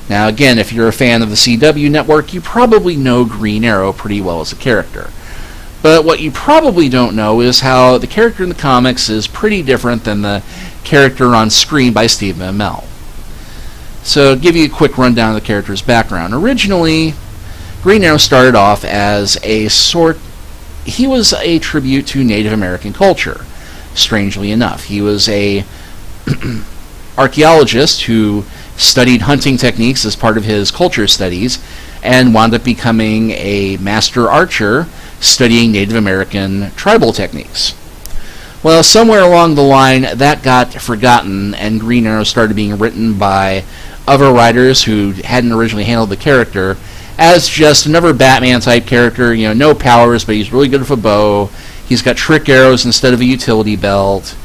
Now again, if you're a fan of the CW network, you probably know Green Arrow pretty well as a character. But what you probably don't know is how the character in the comics is pretty different than the character on screen by Stephen Amell. So to give you a quick rundown of the character's background. Originally, Green Arrow started off as he was a tribute to Native American culture, strangely enough. He was a archaeologist who studied hunting techniques as part of his culture studies and wound up becoming a master archer studying Native American tribal techniques. Well, somewhere along the line, that got forgotten, and Green Arrow started being written by other writers who hadn't originally handled the character as just another Batman-type character, no powers, but he's really good with a bow. He's got trick arrows instead of a utility belt.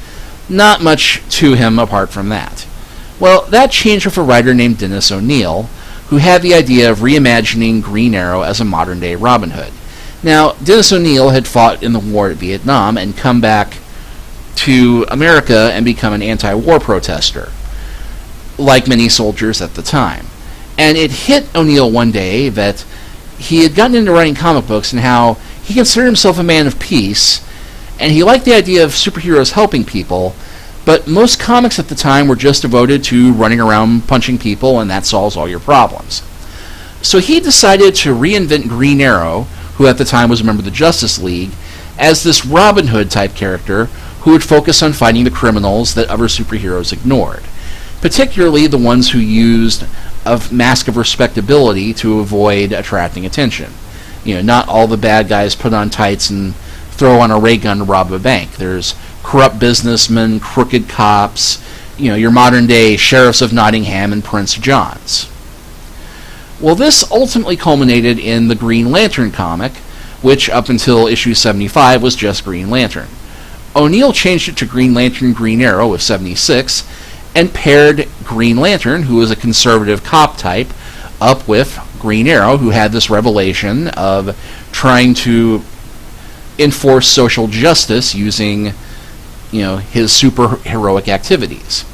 Not much to him apart from that. Well, that changed with a writer named Dennis O'Neil, who had the idea of reimagining Green Arrow as a modern-day Robin Hood. Now, Dennis O'Neil had fought in the war at Vietnam and come back to America and become an anti-war protester, like many soldiers at the time. And it hit O'Neil one day that he had gotten into writing comic books and how he considered himself a man of peace, and he liked the idea of superheroes helping people, but most comics at the time were just devoted to running around punching people, and that solves all your problems. So he decided to reinvent Green Arrow, who at the time was a member of the Justice League, as this Robin Hood type character who would focus on fighting the criminals that other superheroes ignored, particularly the ones who used a mask of respectability to avoid attracting attention. Not all the bad guys put on tights and throw on a ray gun to rob a bank. There's corrupt businessmen, crooked cops, your modern-day sheriffs of Nottingham and Prince Johns. Well, this ultimately culminated in the Green Lantern comic, which up until issue 75 was just Green Lantern. O'Neil changed it to Green Lantern Green Arrow with 76, and paired Green Lantern, who was a conservative cop type, up with Green Arrow, who had this revelation of trying to enforce social justice using, his superheroic activities.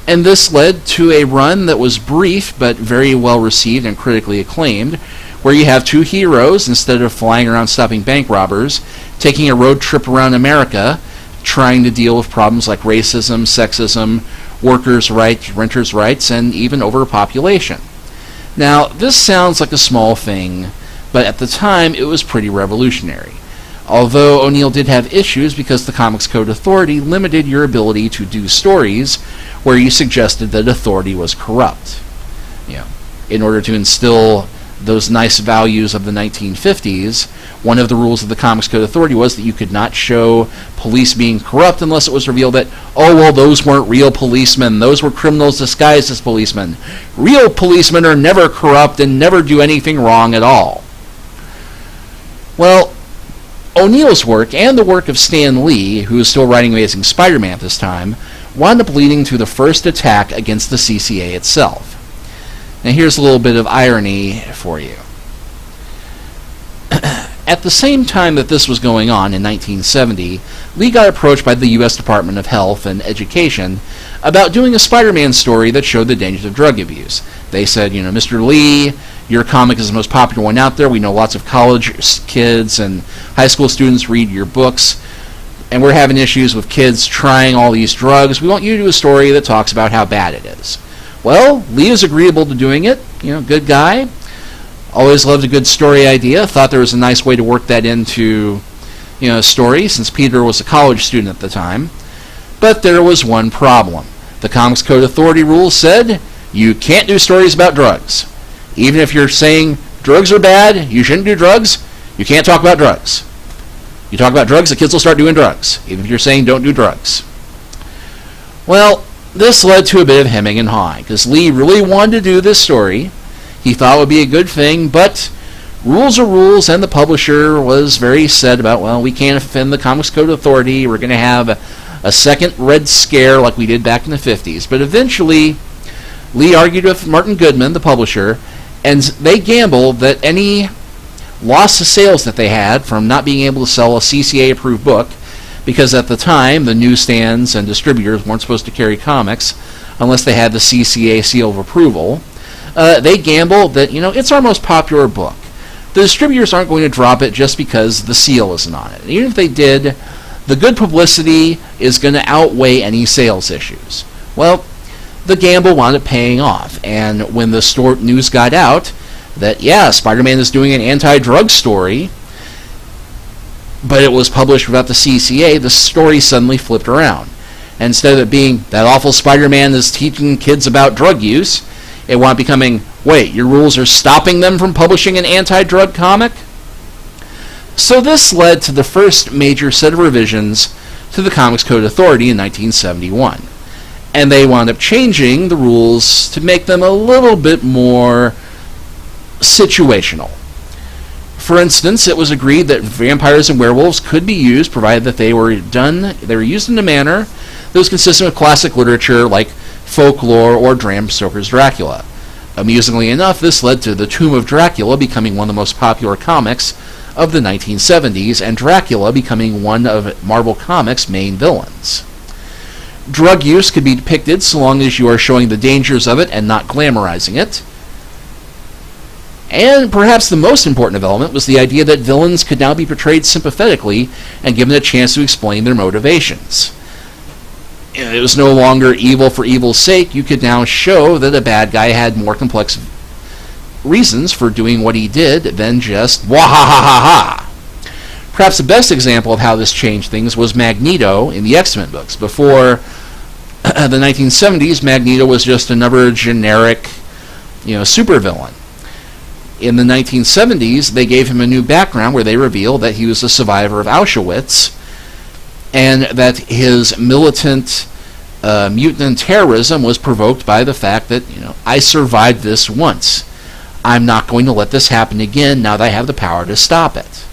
And this led to a run that was brief but very well received and critically acclaimed, where you have two heroes, instead of flying around stopping bank robbers, taking a road trip around America, trying to deal with problems like racism, sexism, workers' rights, renters' rights, and even overpopulation. Now, this sounds like a small thing, but at the time it was pretty revolutionary. Although O'Neil did have issues because the Comics Code Authority limited your ability to do stories where you suggested that authority was corrupt. In order to instill those nice values of the 1950s, one of the rules of the Comics Code Authority was that you could not show police being corrupt unless it was revealed that, those weren't real policemen, those were criminals disguised as policemen. Real policemen are never corrupt and never do anything wrong at all. Well, O'Neil's work, and the work of Stan Lee, who was still writing Amazing Spider-Man at this time, wound up leading to the first attack against the CCA itself. Now here's a little bit of irony for you. At the same time that this was going on in 1970, Lee got approached by the U.S. Department of Health and Education about doing a Spider-Man story that showed the dangers of drug abuse. They said, Mr. Lee, your comic is the most popular one out there. We know lots of college kids and high school students read your books, and we're having issues with kids trying all these drugs. We want you to do a story that talks about how bad it is. Well, Lee is agreeable to doing it. Good guy. Always loved a good story idea. Thought there was a nice way to work that into, a story, since Peter was a college student at the time. But there was one problem. The Comics Code Authority rules said you can't do stories about drugs. Even if you're saying drugs are bad, you shouldn't do drugs, you can't talk about drugs. You talk about drugs, the kids will start doing drugs, even if you're saying don't do drugs. Well, this led to a bit of hemming and hawing, because Lee really wanted to do this story. He thought it would be a good thing, but rules are rules, and the publisher was very set about, we can't offend the Comics Code Authority, we're going to have a second Red Scare like we did back in the 50s. But eventually, Lee argued with Martin Goodman, the publisher, and they gambled that any loss of sales that they had from not being able to sell a CCA-approved book, because at the time, the newsstands and distributors weren't supposed to carry comics unless they had the CCA seal of approval, they gamble that, it's our most popular book. The distributors aren't going to drop it just because the seal isn't on it. And even if they did, the good publicity is going to outweigh any sales issues. Well, the gamble wound up paying off, and when the news got out that, Spider-Man is doing an anti-drug story, but it was published without the CCA, the story suddenly flipped around. And instead of it being that awful Spider-Man is teaching kids about drug use, it wound up becoming, wait, your rules are stopping them from publishing an anti-drug comic? So this led to the first major set of revisions to the Comics Code Authority in 1971. And they wound up changing the rules to make them a little bit more situational. For instance, it was agreed that vampires and werewolves could be used provided that they were used in a manner that was consistent with classic literature like folklore or Bram Stoker's Dracula. Amusingly enough, this led to The Tomb of Dracula becoming one of the most popular comics of the 1970s, and Dracula becoming one of Marvel Comics' main villains. Drug use could be depicted so long as you are showing the dangers of it and not glamorizing it. And perhaps the most important development was the idea that villains could now be portrayed sympathetically and given a chance to explain their motivations. It was no longer evil for evil's sake. You could now show that a bad guy had more complex reasons for doing what he did than just wah-ha-ha-ha-ha. Perhaps the best example of how this changed things was Magneto in the X-Men books. Before the 1970s, Magneto was just another generic, supervillain. In the 1970s, they gave him a new background where they revealed that he was a survivor of Auschwitz and that his militant mutant terrorism was provoked by the fact that, I survived this once. I'm not going to let this happen again now that I have the power to stop it.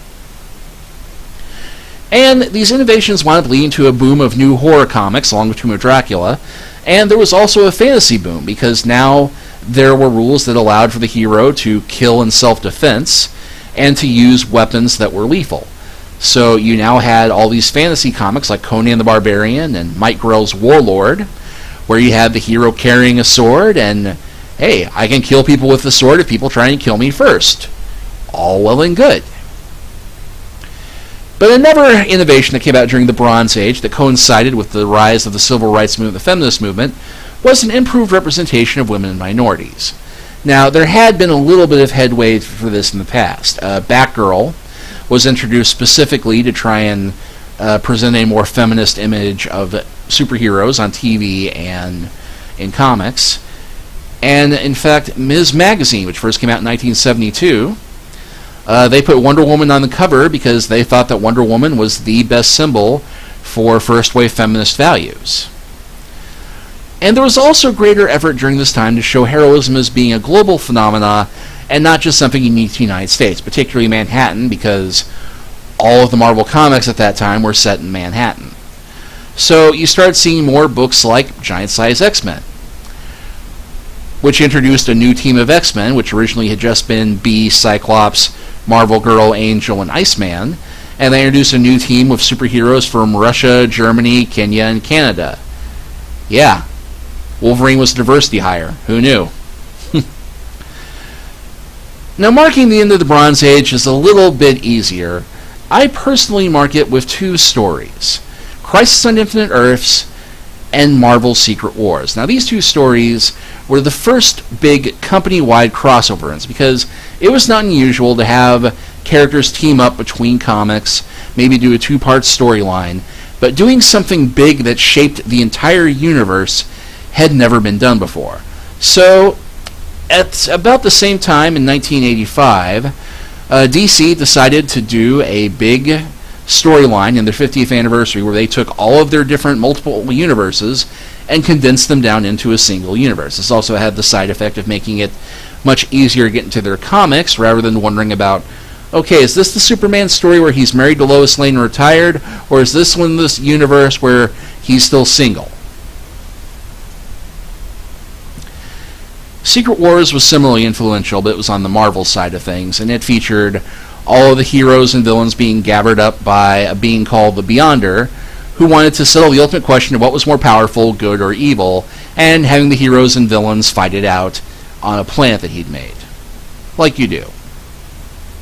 And these innovations wound up leading to a boom of new horror comics along with Tomb of Dracula, and there was also a fantasy boom because now there were rules that allowed for the hero to kill in self-defense and to use weapons that were lethal. So you now had all these fantasy comics like Conan the Barbarian and Mike Grell's Warlord, where you had the hero carrying a sword and, hey, I can kill people with the sword if people try and kill me first. All well and good. But another innovation that came out during the Bronze Age that coincided with the rise of the civil rights movement, the feminist movement, was an improved representation of women and minorities. Now, there had been a little bit of headway for this in the past. Batgirl was introduced specifically to try and present a more feminist image of superheroes on TV and in comics. And, in fact, Ms. Magazine, which first came out in 1972, they put Wonder Woman on the cover because they thought that Wonder Woman was the best symbol for first-wave feminist values. And there was also greater effort during this time to show heroism as being a global phenomena and not just something unique to the United States, particularly Manhattan, because all of the Marvel comics at that time were set in Manhattan. So you start seeing more books like Giant Size X-Men, which introduced a new team of X-Men, which originally had just been Beast, Cyclops, Marvel Girl, Angel, and Iceman, and they introduced a new team of superheroes from Russia, Germany, Kenya, and Canada. Yeah, Wolverine was a diversity hire. Who knew? Now, marking the end of the Bronze Age is a little bit easier. I personally mark it with two stories: Crisis on Infinite Earths and Marvel's Secret Wars. Now, these two stories were the first big company-wide crossover events because it was not unusual to have characters team up between comics, maybe do a two-part storyline, but doing something big that shaped the entire universe had never been done before. So, at about the same time in 1985, DC decided to do a big storyline in their 50th anniversary where they took all of their different multiple universes and condensed them down into a single universe. This also had the side effect of making it much easier to get into their comics rather than wondering about, okay, is this the Superman story where he's married to Lois Lane and retired, or is this one this universe where he's still single? Secret Wars was similarly influential, but it was on the Marvel side of things, and it featured all of the heroes and villains being gathered up by a being called the Beyonder, who wanted to settle the ultimate question of what was more powerful, good or evil, and having the heroes and villains fight it out on a plant that he'd made, like you do.